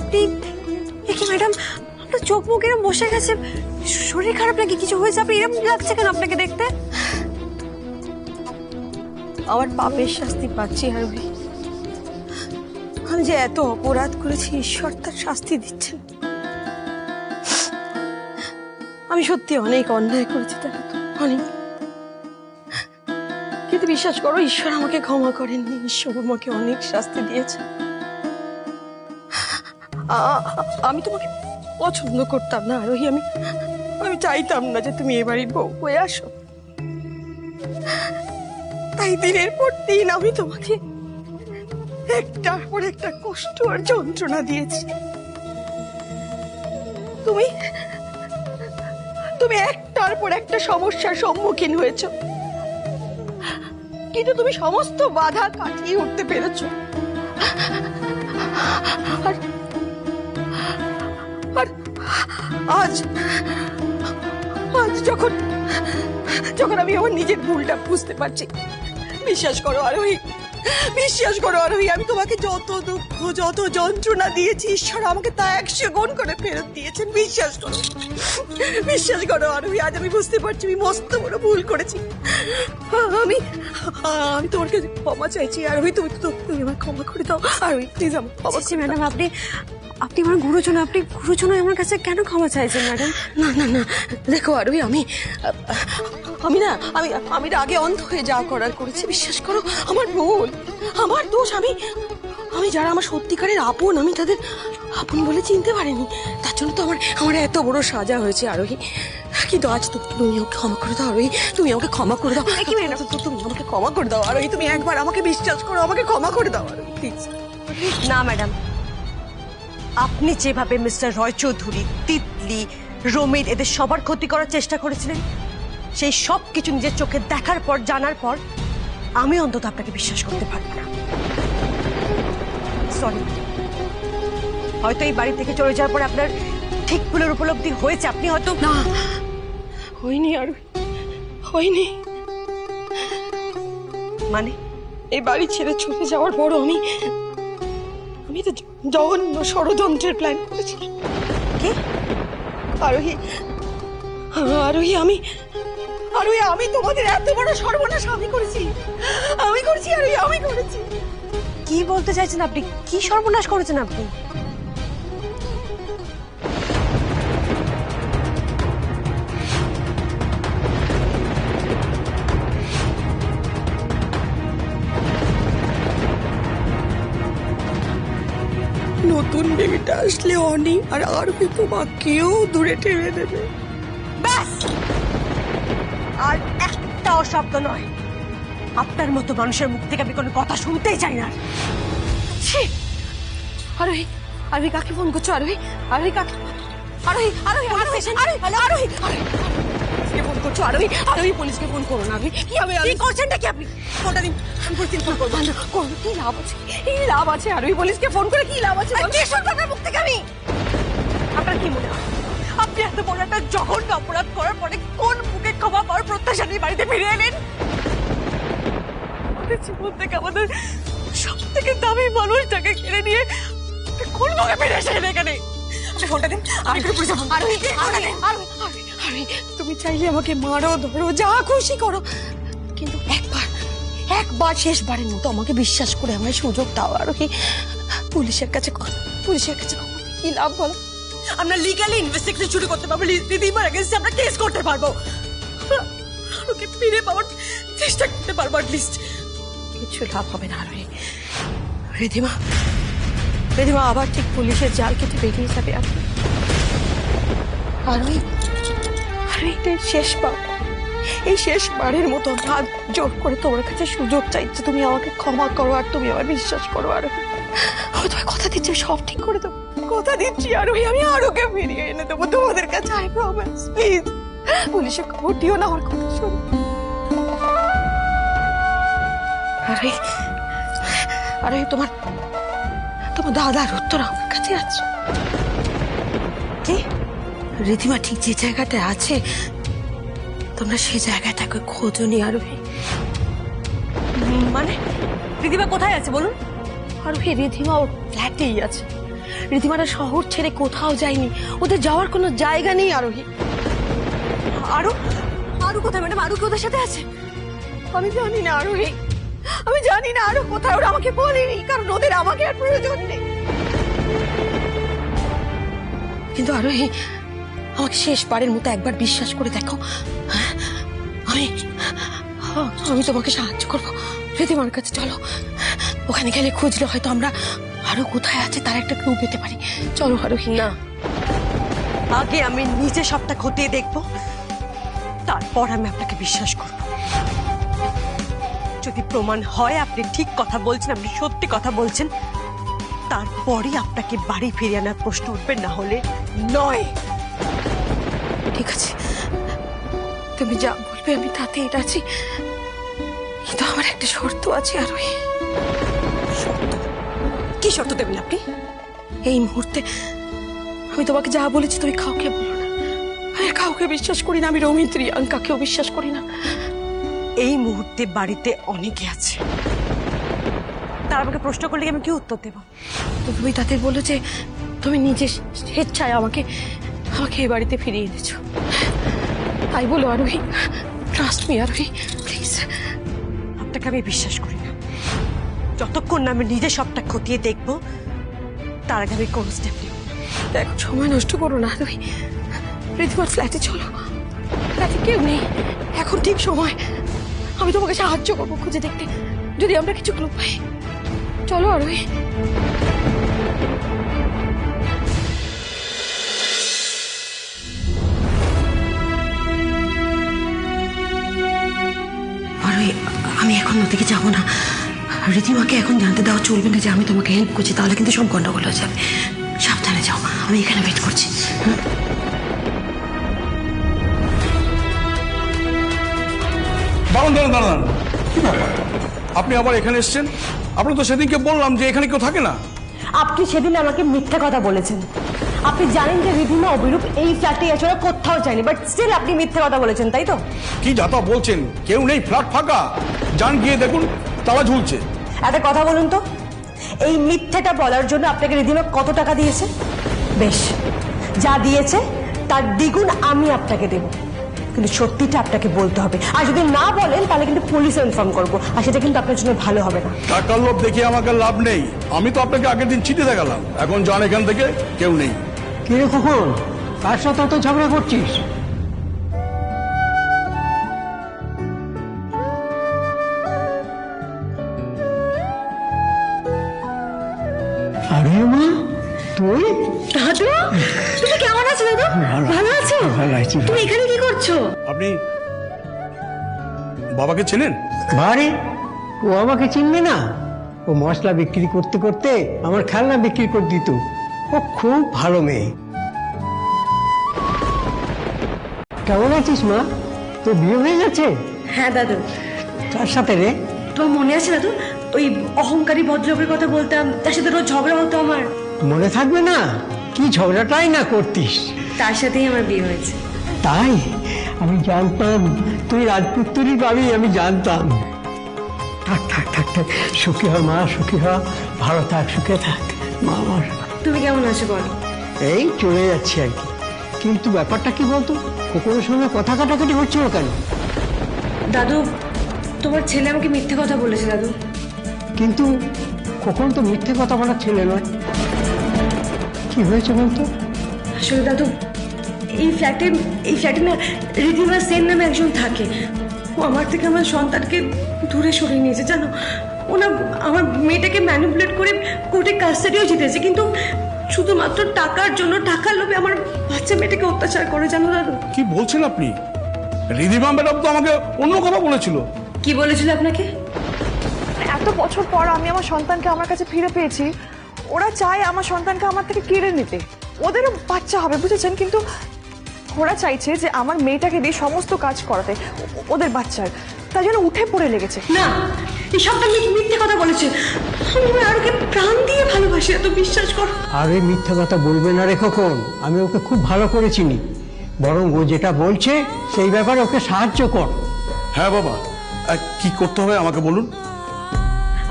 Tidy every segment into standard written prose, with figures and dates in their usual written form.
আপনি কি ম্যাডাম আপনার চোখ মুখ এরকম বসে গেছে, শরীর খারাপ লাগে, কিছু হয়েছে? আপনি এরকম লাগছে কেন আপনাকে দেখতে? আমার পাপের শাস্তি পাচ্ছি আরোহী। আমি যে এত অপরাধ করেছি, ঈশ্বর তার শাস্তি দিচ্ছেন। আমি সত্যি অনেক অন্যায় করেছি, তাকে তো অনেক, কিন্তু বিশ্বাস করো ঈশ্বর আমাকে ক্ষমা করেননি। ঈশ্বর আমাকে অনেক শাস্তি দিয়েছে। আমি তোমাকে পছন্দ করতাম না আরোহী। আমি চাইতাম না যে তুমি এ বাড়ির বউ হয়ে আসো। তাই দিনের পর দিন আমি তোমাকে একটার পর একটা কষ্ট আর যন্ত্রণা দিয়েছি। তুমি তুমি একটার পর একটা সমস্যার সম্মুখীন হয়েছো, কিন্তু তুমি সমস্ত বাধা কাটিয়ে উঠতে পেরেছো। আর আজ যখন আমি আমার নিজের ভুলটা বুঝতে পারছি, বিশ্বাস করো আরোহী, আমি তোমাকে যত দুঃখ যত যন্ত্রণা দিয়েছি, ঈশ্বর আমাকে তা 100 গুণ করে ফেরত দিয়েছেন। বিশ্বাস করো আরোহী, আজ আমি বুঝতে পারছি আমি মস্ত বড় ভুল করেছি। আমি তোমার কাছে ক্ষমা চাইছি আরোহী। তুমি আমার ক্ষমা করে দাও আরোহী, প্লিজ। আমার ক্ষমা জি ম্যাডাম, আপনি আমার গুরুজন, আপনি গুরুজন আমার কাছে কেন ক্ষমা চাইছেন ম্যাডাম? না, দেখো আরোহী, আমি আগে অন্ধ হয়ে যা করার করেছি। বিশ্বাস করো আমার ভুল, আমার দোষ। আমি যারা আমার সত্যিকারের আপন, আমি তাদের আপন বলে চিনতে পারিনি। তার জন্য তো আমার এত বড় সাজা হয়েছে আরোহী। কিন্তু আজ তুমি আমাকে ক্ষমা করে দাও আরোহী, তুমি আমাকে ক্ষমা করে দাও। কি ম্যাডাম, তুমি আমাকে ক্ষমা করে দাও আরোহী, তুমি একবার আমাকে বিশ্বাস করো, আমাকে ক্ষমা করে দাও আরোহী, প্লিজ। না ম্যাডাম, আপনি যেভাবে মিস্টার রয় চৌধুরী, তিতলি, রমির এদের সবার ক্ষতি করার চেষ্টা করেছিলেন, সেই সব কিছু নিজের চোখে দেখার পর, জানার পর আমি অন্তত আপনাকে বিশ্বাস করতে পারবো না। সরি, হয়তো এই বাড়ি থেকে চলে যাওয়ার পর আপনার ঠিক ভুলের উপলব্ধি হয়েছে। আপনি হয়তো না, হয়নি আরোহী, হয়নি। মানে এই বাড়ি ছেড়ে চলে যাওয়ার পর আমি তো জঘন্য ষড়যন্ত্রের প্ল্যান করেছি। কি আরোহী, আমি তোমাদের এত বড় সর্বনাশ আমি করেছি আরোহী, আমি করেছি। কি বলতে চাইছেন আপনি? কি সর্বনাশ করেছেন আপনি? নতুন বেবিটা আসলে অনি আর আরোহী তোমাকেও দূরে ঠেলে দেবে। ব্যাস, আর একটাও শব্দ নয়। আপনার মতো মানুষের মুখ থেকে আমি কোনো কথা শুনতেই চাই না। আরোহী কাকে ফোন করছো? আরোহী কাকে? আরোহী ফোন করছো? আরোহী পুলিশকে ফোন করো না। কি করছেন নাকি আপনি? ফোনটা দিন, আমি পুলিশকে ফোন করবো। কি লাভ আছে আরোহী? পুলিশকে ফোন করে কি লাভ আছে? কি শুনবো আপনার মুখ থেকে আমি? আপনার কি মনে হয় আপনি এত বড় একটা জঘন্য অপরাধ করার পরে কোন মুখে ক্ষমা পাওয়ার প্রত্যাশা নিয়ে বাড়িতে ফিরে এলেন? আমাদের জীবন থেকে আমাদের সব থেকে দামি মানুষটাকে কেড়ে নিয়ে কোন মুখে ফিরে এসেছেন এখানে? ফোনটা দিন, আমি করে পুলিশে ফোন। আরোহী, তুমি চাইলে আমাকে মারো, ধরো, যা খুশি করো, কিন্তু একবার শেষবারের মতো আমাকে বিশ্বাস করে আমার সুযোগ দাও আরোহী। পুলিশের কাছে কি লাভ বলো? আমরা লিগ্যালি ইনভেস্টিগেশন শুরু করতে পারবো, দিদিমার এগেইনস্টে আমরা কেস করতে পারবো, ওকে ফিরে পাওয়ার চেষ্টা করতে পারবো। অ্যাটলিস্ট কিছু লাভ হবে না আরোহী। রিধিমা আবার ঠিক পুলিশের জাল কেটে বেরিয়ে যাবে। আরোহী, এটাই শেষবার, এই শেষবারের মতো হাত জোর করে তোমার কাছে সুযোগ চাইছে। তুমি আমাকে ক্ষমা করো আর তুমি আমার বিশ্বাস করো আরোহী। আমি তোমায় কথা দিচ্ছি সব ঠিক করে দেবো, কথা দিচ্ছি আরোহী। আমি আরোকে ফিরিয়ে এনে দেবো তোমাদের কাছে, আই প্রমিস। প্লিজ পুলিশে খবর দিও না, আমার কথা শোনো। আরোহী, তোমার দাদার উত্তর আমার কাছে আছে। কি? রিধিমা ঠিক যে জায়গাটা আছে, তোমরা সেই জায়গাটাকে খোঁজনি আরোহী। মানে দিদিমা কোথায় আছে বলুন? আরোহী, রিধিমা ওর ফ্ল্যাটেই আছে। রীতিমারা শহর ছেড়ে কোথাও যায়নি, ওদের যাওয়ার কোনো জায়গা নেই আরোহী। আরো আরো কোথায় ম্যাডাম? আরো কি ওদের সাথে আছে? আমি জানি না আরোহী, আমি জানি না আরো কোথায়, ওরা আমাকে বলেনি, কারণ ওদের আমাকে আর প্রয়োজন নেই। কিন্তু আরোহী, আমাকে শেষবারের মতো একবার বিশ্বাস করে দেখো, আমি আমি তোমাকে সাহায্য করবো। রীতিমার কাছে চলো, ওখানে গেলে খুঁজলে হয়তো আমরা আরো কোথায় আছে তার একটা ক্লু পেতে পারি। চলো আরোহী। না, আগে আমি নিজে সবটা খতিয়ে দেখবো, তারপর আমি আপনাকে বিশ্বাস করব। যদি প্রমাণ হয় আপনি ঠিক কথা বলছেন, আপনি সত্যি কথা বলছেন, তারপরই আপনাকে বাড়ি ফিরিয়ে আনার প্রশ্ন উঠবে, না হলে নয়। ঠিক আছে, তুমি যা বলবে আমি তাতেই রাজি, কিন্তু আমার একটা শর্ত আছে আরোহী। শর্ত? কি শর্ত দেবেন আপনি? এই মুহূর্তে আমি তোমাকে যা বলেছি তুমি কাউকে বলো না। আমি কাউকে বিশ্বাস করি না, আমি রমিত রিয়াঙ্কাকেও বিশ্বাস করি না। এই মুহূর্তে বাড়িতে অনেকে আছে, তারা আমাকে প্রশ্ন করলে আমি কি উত্তর দেব? তো তুমি তাদের বলো যে তুমি নিজে স্বেচ্ছায় আমাকে আমাকে এই বাড়িতে ফিরিয়ে এনেছো, তাই বলো আরোহী। ট্রাস্ট মি আরোহী, প্লিজ। আপনাকে আমি বিশ্বাস করি না। যতক্ষণ না আমি নিজে সবটা খতিয়ে দেখবো, তার আগে আমি কোন স্টেপ নেব না। দেখো, সময় নষ্ট করো না আরোহী, রীতিমার ফ্ল্যাটে চলো। ফ্ল্যাটে কেউ নেই, এখন ঠিক সময়। আমি তোমাকে সাহায্য করবো খুঁজে দেখতে, যদি আমরা কিছু ক্লু পাই। চলো আরোহী। আরোহী, আমি এখন ওদিকে যাবো না। রীতিমাকে এখন জানতে দেওয়া চলবে না যে আমি তোমাকে হেল্প করছি, তাহলে কিন্তু সব গন্ডগোল হয়ে যাবে। সাবধানে যাও, আমি এখানে ওয়েট করছি। দাঁড়ান দাঁড়ান দাঁড়ান, কি ব্যাপার? আপনি আবার এখানে এসেছেন? আপনি তো সেদিনকে বললাম যে এখানে কেউ থাকে না। আপনি সেদিন আমাকে মিথ্যা কথা বলেছেন। আপনি জানেন যে রিধিমা অবিরূপ এই ফ্ল্যাটে এছাড়া কোথাও যায়নি, বাট স্টিল আপনি মিথ্যা কথা বলেছেন, তাই তো? কি যাতা বলছেন? কেউ নেই, ফ্ল্যাট ফাঁকা। যান গিয়ে দেখুন, তালা ঝুলছে। একটা কথা বলুন তো, এই মিথ্যাটা বলার জন্য আপনাকে রিধিমা কত টাকা দিয়েছে? বেশ, যা দিয়েছে তার দ্বিগুণ আমি আপনাকে দেব, কিন্তু সত্যিটা আপনাকে বলতে হবে। আর যদি না বলেন তাহলে কিন্তু পুলিশে ইনফর্ম করবো, আর সেটা কিন্তু আপনার জন্য ভালো হবে না। টাকার লোভ দেখিয়ে আমাকে লাভ নেই। আমি তো আপনাকে আগের দিন চিঠি দেখালাম। এখন যান এখান থেকে, কেউ নেই। কিরে খোকন, কার সাথে অত ঝগড়া করছিস? আরে মা, তুই? দাদু, তুমি কেমন আছো দাদু? ভালো আছো? ভালো আছি। তুমি এখানে কি করছো? আপনি বাবাকে চেনেন? বারে, ও আমাকে চিনবে না? ও মশলা বিক্রি করতে করতে আমার খেলনা বিক্রি করে দিত। ও খুব ভালো মেয়ে। কেমন আছিস মা? তোর বিয়ে হয়ে গেছে? হ্যাঁ দাদু। তার সাথে রে? তোমার মনে আছে দাদু, ওই অহংকারী ভদ্রলোকের কথা বলতাম, তার সাথে রোজ ঝগড়া হতো আমার? মনে থাকবে না? কি ঝগড়াটাই না করতিস। তার সাথেই আমার বিয়ে হয়েছে। তাই? আমি জানতাম তুই রাজপুত্রই পাবি, আমি জানতাম। থাক থাক থাক থাক, সুখী হ মা, সুখী হ, ভালো থাক, সুখে থাক মা আমার। তুমি কেমন আছো বলো? এই চলে যাচ্ছি আর কি। কিন্তু ব্যাপারটা কি বলতো, খোকনের সঙ্গে কথা কাটাকাটি হচ্ছিল কেন? দাদু, তোমার ছেলে আমাকে মিথ্যে কথা বলেছে দাদু। কিন্তু খোকন তো মিথ্যে কথা বলার ছেলে নয়। কি হয়েছে বলতো? আসলে দাদু, এই ফ্ল্যাটে না রিধিমা সেন নামে একজন থাকে। ও আমার থেকে আমার সন্তানকে দূরে সরিয়ে নিয়েছে জানো। ও না আমার মেয়েটাকে ম্যানিপুলেট করে কোর্টে কাস্টাডিও জিতেছে, কিন্তু শুধুমাত্র টাকার জন্য, টাকার লোভে আমার বাচ্চা মেয়েটাকে অত্যাচার করে জানো দাদু। কি বলছেন আপনি? রিধিমা ম্যাডাম তো আমাকে অন্য কথা বলেছিল। কি বলেছিল আপনাকে? এত বছর পর আমি আমার সন্তানকে আমার কাছে ফিরে পেয়েছি, ওরা চায় আমার সন্তানকে আমার থেকে কেড়ে নিতে। ওদেরও বাচ্চা হবে বুঝেছেন, কিন্তু ওরা চাইছে যে আমার মেয়েটাকে দিয়ে সমস্ত কাজ করাতে ওদের বাচ্চার, তাই জন্য উঠে পড়ে লেগেছে। না, এই সবটা মিথ্যে কথা বলেছে। আমি আরোকে প্রাণ দিয়ে ভালোবাসি, এত বিশ্বাস করো। আরে মিথ্যে কথা বলবে না রে খোকন, আমি ওকে খুব ভালো করে চিনি। বরং ও যেটা বলছে সেই ব্যাপারে ওকে সাহায্য কর। হ্যাঁ বাবা, কি করতে হবে আমাকে বলুন।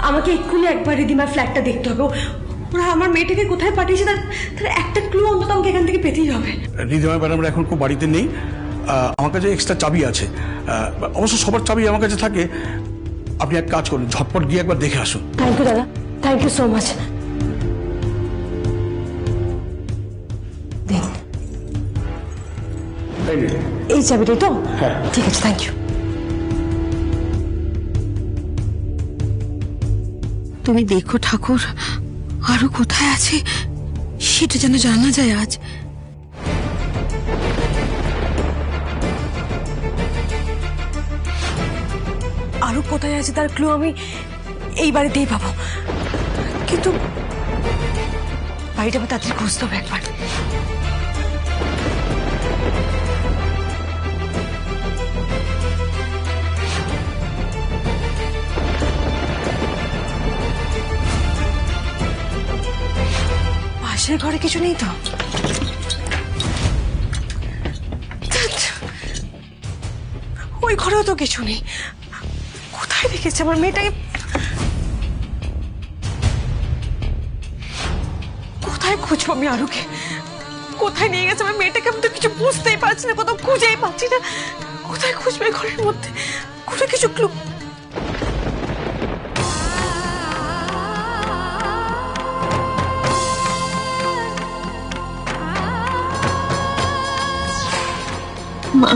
আমাকে এক্ষুনি একবার রিধিমার ফ্ল্যাটটা দেখতে হবে। ও ওরা আমার মেয়েটাকে কোথায় পাঠিয়েছে তার তার একটা ক্লু অন্তত আমাকে এখান থেকে পেতেই হবে। রিধিমা ম্যাডামরা এখন খুব বাড়িতে নেই, আমার কাছে এক্সট্রা চাবি আছে, অবশ্য সবার চাবি আমার কাছে থাকে। আপনি এক কাজ করুন, ঝটপট গিয়ে একবার দেখে আসুন। থ্যাংক ইউ দাদা, থ্যাংক ইউ সো মাচ। দিন এই চাবিটাই তো? হ্যাঁ। ঠিক আছে, থ্যাংক ইউ। তুমি দেখো ঠাকুর, আরো কোথায় আছে সেটা যেন জানা যায় আজ। আরো কোথায় আছে তার ক্লু আমি এই বাড়িতেই পাবো, কিন্তু বাড়িটা আমার তাড়াতাড়ি খুঁজতে হবে একবার। পাশের ঘরে কিছু নেই তো? ওই ঘরেও তো কিছু নেই। কোথায় রেখেছে আমার মেয়েটাকে? কোথায় খুঁজবো আমি আরুকে? কোথায় নিয়ে গেছে আমার মেয়েটাকে? আমি তো কিছু বুঝতেই পারছি না, কোথাও খুঁজেই পাচ্ছি না। কোথায় খুঁজবে এই ঘরের মধ্যে? কোনো কিছু ক্লু? মা